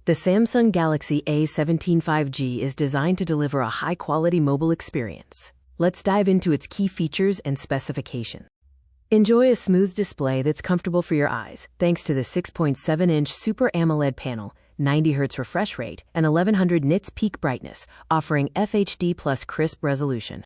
The Samsung Galaxy A17 5G is designed to deliver a high-quality mobile experience. Let's dive into its key features and specifications. Enjoy a smooth display that's comfortable for your eyes, thanks to the 6.7-inch Super AMOLED panel, 90 Hz refresh rate, and 1100 nits peak brightness, offering FHD plus crisp resolution.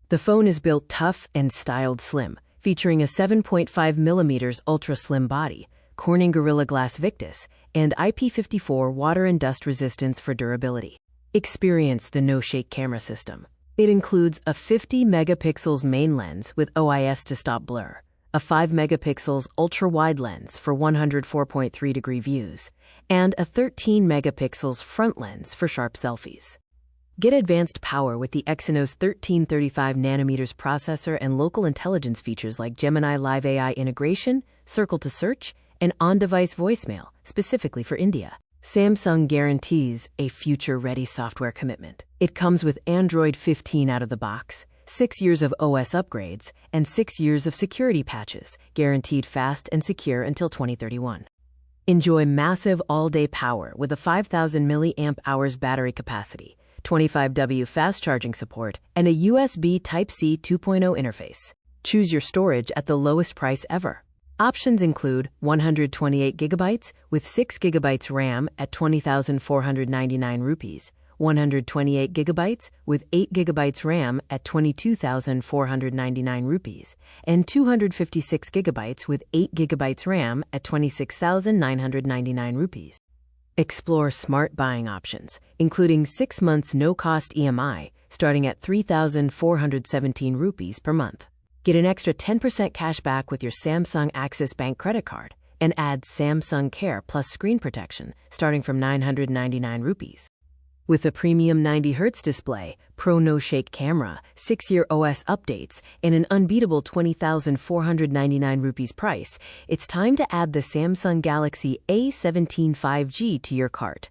The phone is built tough and styled slim, featuring a 7.5mm ultra-slim body, Corning Gorilla Glass Victus, and IP54 water and dust resistance for durability. Experience the no-shake camera system. It includes a 50-megapixels main lens with OIS to stop blur, a 5-megapixels ultra-wide lens for 104.3-degree views, and a 13-megapixels front lens for sharp selfies. Get advanced power with the Exynos 1335nm processor and local intelligence features like Gemini Live AI integration, Circle to Search, and on-device voicemail, specifically for India. Samsung guarantees a future-ready software commitment. It comes with Android 15 out of the box, 6 years of OS upgrades, and 6 years of security patches, guaranteed fast and secure until 2031. Enjoy massive all-day power with a 5,000 mAh battery capacity, 25W fast charging support, and a USB Type-C 2.0 interface. Choose your storage at the lowest price ever. Options include 128GB with 6GB RAM at 20,499 rupees, 128GB with 8GB RAM at 22,499 rupees, and 256GB with 8GB RAM at 26,999 rupees. Explore smart buying options, including 6 months no-cost EMI starting at 3,417 rupees per month. Get an extra 10% cash back with your Samsung Axis Bank credit card and add Samsung Care plus screen protection starting from 999 rupees. With a premium 90 Hz display, Pro no-shake camera, 6-year OS updates, and an unbeatable 20,499 rupees price, it's time to add the Samsung Galaxy A17 5G to your cart.